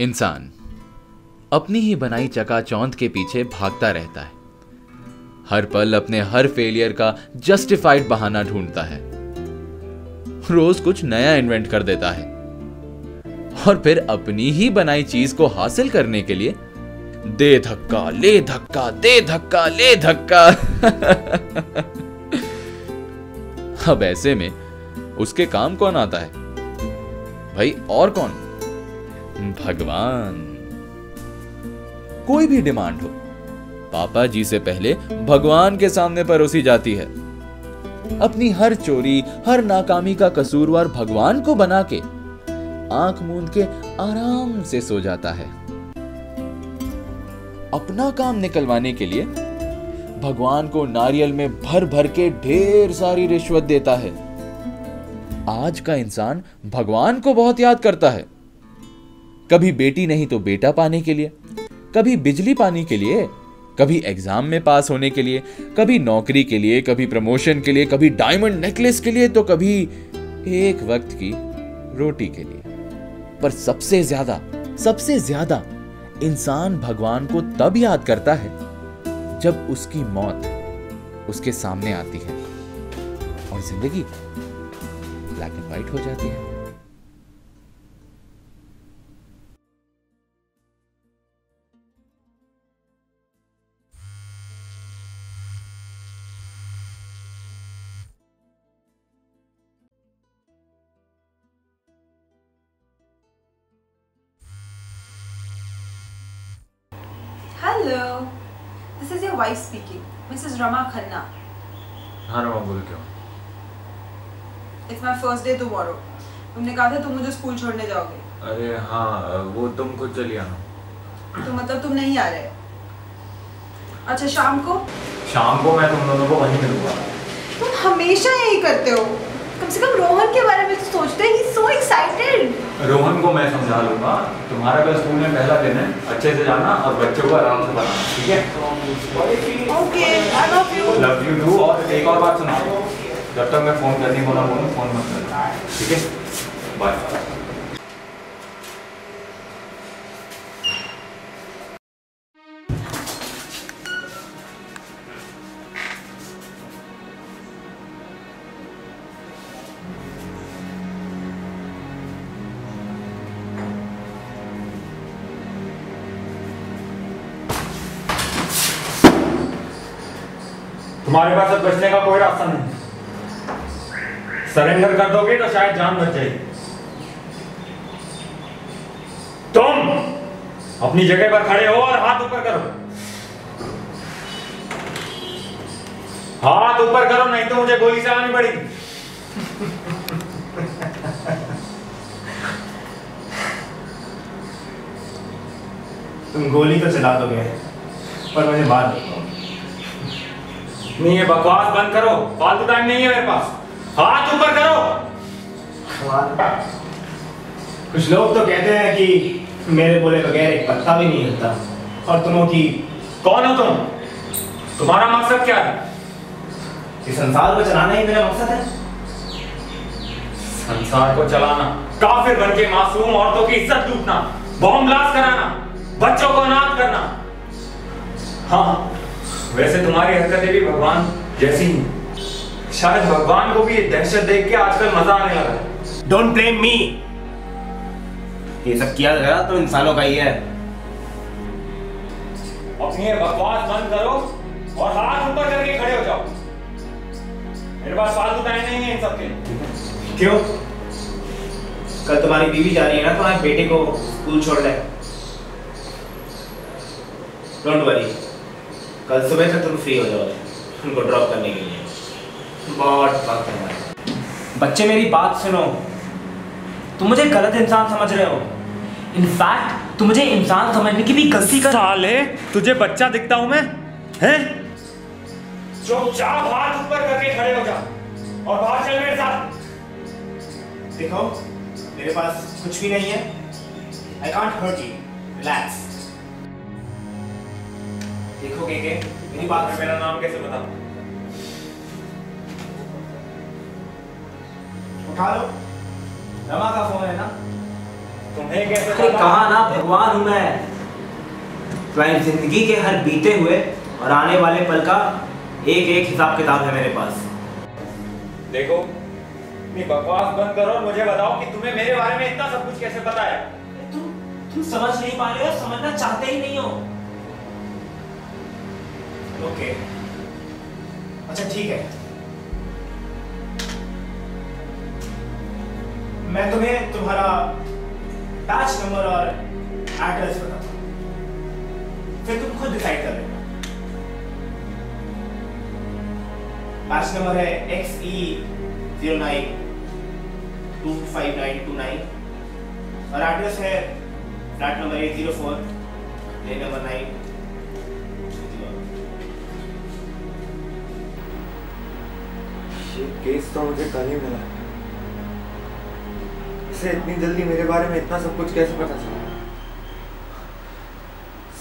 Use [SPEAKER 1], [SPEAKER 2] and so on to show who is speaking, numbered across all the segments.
[SPEAKER 1] इंसान अपनी ही बनाई चकाचौंध के पीछे भागता रहता है। हर पल अपने हर फेलियर का जस्टिफाइड बहाना ढूंढता है। रोज कुछ नया इन्वेंट कर देता है और फिर अपनी ही बनाई चीज को हासिल करने के लिए दे धक्का ले धक्का दे धक्का ले धक्का। अब ऐसे में उसके काम कौन आता है भाई? और कौन? भगवान। कोई भी डिमांड हो, पापा जी से पहले भगवान के सामने परोसी जाती है। अपनी हर चोरी, हर नाकामी का कसूरवार भगवान को बना के आंख मूंद के आराम से सो जाता है। अपना काम निकलवाने के लिए भगवान को नारियल में भर भर के ढेर सारी रिश्वत देता है। आज का इंसान भगवान को बहुत याद करता है। कभी बेटी नहीं तो बेटा पाने के लिए, कभी बिजली पाने के लिए, कभी एग्जाम में पास होने के लिए, कभी नौकरी के लिए, कभी प्रमोशन के लिए, कभी डायमंड नेकलेस के लिए, तो कभी एक वक्त की रोटी के लिए। पर सबसे ज्यादा इंसान भगवान को तब याद करता है जब उसकी मौत उसके सामने आती है और जिंदगी ब्लैक एंड व्हाइट हो जाती है।
[SPEAKER 2] Hello, this is your wife speaking, Mrs. Rama Khanna.
[SPEAKER 1] हाँ रमा, बोल क्यों?
[SPEAKER 2] It's my first day tomorrow. तुमने कहा था तुम मुझे स्कूल छोड़ने जाओगे।
[SPEAKER 1] अरे हाँ, वो तुम खुद चली आना।
[SPEAKER 2] तो मतलब तुम नहीं आ रहे? अच्छा, शाम को
[SPEAKER 1] मैं तुम दोनों को वहीं मिलूंगा।
[SPEAKER 2] तुम हमेशा यही करते हो। कम से कम रोहन के बारे में तो सोचते हैं। He's so excited.
[SPEAKER 1] रोहन को मैं समझा लूंगा। तुम्हारा कल स्कूल में पहला दिन है, अच्छे से जाना और बच्चों को आराम से पढ़ाना, ठीक है?
[SPEAKER 2] Okay, I love you.
[SPEAKER 1] Love you too. और एक और बात सुना, जब तक मैं फोन करने को ना बोलूं, फोन मत करना, ठीक है? बाय।
[SPEAKER 3] तुम्हारे पास अब बचने का कोई रास्ता नहीं। सरेंडर कर दोगे तो शायद जान बच जाएगी। तुम अपनी जगह पर खड़े हो और हाथ ऊपर करो। हाथ ऊपर करो, नहीं तो मुझे गोली चलानी पड़ेगी।
[SPEAKER 4] तुम गोली तो चला दोगे पर मुझे मार नहीं।
[SPEAKER 3] नहीं, ये बकवास बंद करो, फालतू टाइम नहीं है मेरे पास। हाथ ऊपर करो।
[SPEAKER 4] कुछ लोग तो कहते हैं कि मेरे बोले बगैर एक पत्ता भी नहीं हिलता। और तुमों की
[SPEAKER 3] कौन हो तुम? तुम्हारा मकसद क्या है?
[SPEAKER 4] इस संसार को चलाना ही मेरा मकसद है।
[SPEAKER 3] संसार को चलाना, काफिर बन के मासूम औरतों की इज्जत लूटना, बॉम्ब ब्लास्ट कराना, बच्चों को अनाथ करना। हाँ, वैसे तुम्हारी हरकतें भी भगवान जैसी ही। शायद भगवान को भी ये दहशत देख के आजकल मजा आने लगा है।
[SPEAKER 4] Don't blame me. ये सब किया गया तो इंसानों का ही है।
[SPEAKER 3] अपनी ये बकवास बंद करो और हाथ ऊपर करके खड़े हो जाओ। मेरे पास फालतू टाइम नहीं है इन सब के।
[SPEAKER 4] क्यों? कल तुम्हारी बीवी जा रही है ना, तुम्हारे बेटे को स्कूल छोड़ ले। डोंट वरी, कल सुबह तक तुम फ्री हो जाओगे उनको ड्रॉप करने के लिए। बहुत वक्त है। बच्चे मेरी बात सुनो, तुम मुझे गलत इंसान समझ रहे हो। इनफैक्ट तुम मुझे इंसान समझने की भी गलती कर।
[SPEAKER 3] साले, तुझे बच्चा दिखता हूं मैं? हैं? चुपचाप हाथ ऊपर करके खड़े हो जा और बाहर चल मेरे साथ।
[SPEAKER 4] देखो, मेरे पास कुछ भी नहीं है। I can't hurt you. Relax. देखो के मेरी बात
[SPEAKER 3] में मेरा नाम कैसे बता?
[SPEAKER 4] उठा लो, रमा का फोन है ना?
[SPEAKER 3] तुम्हें कैसे
[SPEAKER 4] अरे कहा ना भगवान हूं मैं। तुम्हारी जिंदगी के हर बीते हुए और आने वाले पल का एक एक हिसाब किताब है मेरे पास।
[SPEAKER 3] देखो अपनी बकवास बंद करो और मुझे बताओ कि तुम्हें मेरे बारे में इतना सब कुछ कैसे पता है।
[SPEAKER 4] तुम समझ नहीं पा रहे हो, समझना चाहते ही नहीं हो। ओके अच्छा ठीक है, मैं तुम्हें तुम्हारा बैच नंबर और एड्रेस बताता हूं, फिर तुम खुद डिसाइड कर लेना। बैच नंबर है XE09 25929 और एड्रेस है फ्लैट नंबर 804 लेन नंबर 9।
[SPEAKER 3] ये केस तो मुझे कल ही मिला, इसे इतनी जल्दी मेरे बारे में इतना सब कुछ कैसे पता चला?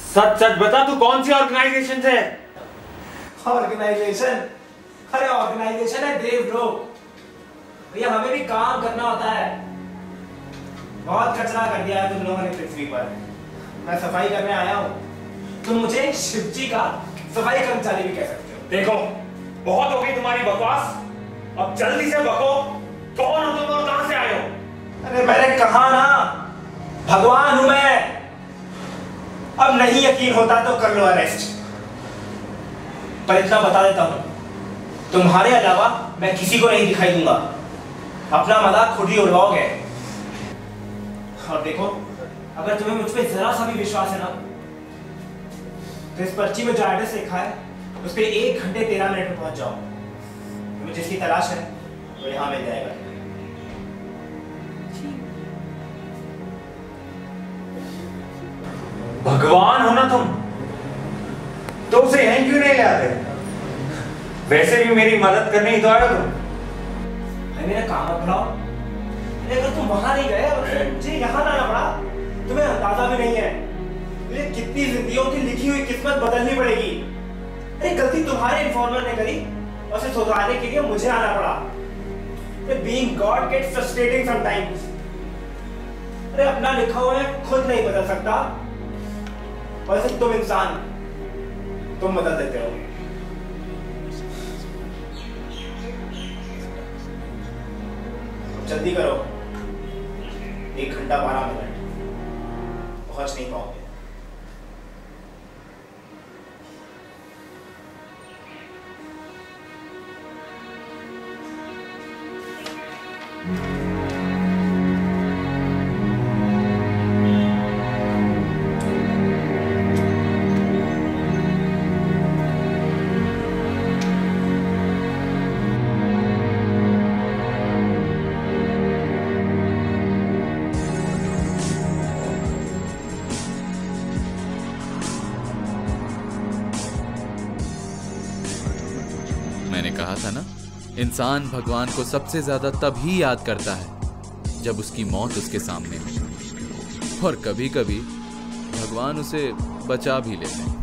[SPEAKER 3] सच सच बता, तू कौन सी ऑर्गेनाइजेशन से है?
[SPEAKER 4] ऑर्गेनाइजेशन? अरे ऑर्गेनाइजेशन है देवलोक भैया, हमें भी काम करना होता है। बहुत कचरा कर दिया है तुम लोगों ने पृथ्वी पर, मैं सफाई करने आया हूँ। तुम मुझे शिवजी का सफाई कर्मचारी भी कह सकते हो।
[SPEAKER 3] देखो बहुत हो गई तुम्हारी बकवास, अब जल्दी से बको, कौन हो तुम और कहां से आए हो?
[SPEAKER 4] अरे मैंने कहा ना भगवान हूं मैं। अब नहीं यकीन होता तो कर लो अरेस्ट, पर इतना बता देता हूं, तुम्हारे अलावा मैं किसी को नहीं दिखाई दूंगा। अपना मजाक खुद ही उड़वाओगे। और देखो अगर तुम्हें मुझ पे जरा सा भी विश्वास है ना, तो इस पर्ची में जो एड्रेस लिखा है उस पे 1 घंटे 13 मिनट में पहुंच जाओ। तुम्हें जिसकी तलाश है वो यहां मिल जाएगा।
[SPEAKER 3] भगवान हो ना तुम, तो उसे यहीं क्यों नहीं ले आते? वैसे भी मेरी मदद करने ही तो आए तुम।
[SPEAKER 4] भाई मेरा काम मत बढ़ाओ। अगर तुम वहां नहीं गए और मुझे यहाँ आना पड़ा, तुम्हें अंदाजा भी नहीं है मुझे कितनी जिंदगियों की लिखी हुई किस्मत बदलनी पड़ेगी। अरे गलती तुम्हारे इन्फॉर्मर ने करी और उसे सुधारने के लिए मुझे आना पड़ा। Being God gets frustrating sometimes। अरे अपना लिखा हुआ है खुद नहीं बदल सकता, और तुम इंसान तुम बदल देते हो। जल्दी करो, 1 घंटा 12 मिनट, पहुंच नहीं पाओगे।
[SPEAKER 1] मैंने कहा था ना, इंसान भगवान को सबसे ज्यादा तभी याद करता है जब उसकी मौत उसके सामने हो, और कभी कभी भगवान उसे बचा भी लेते हैं।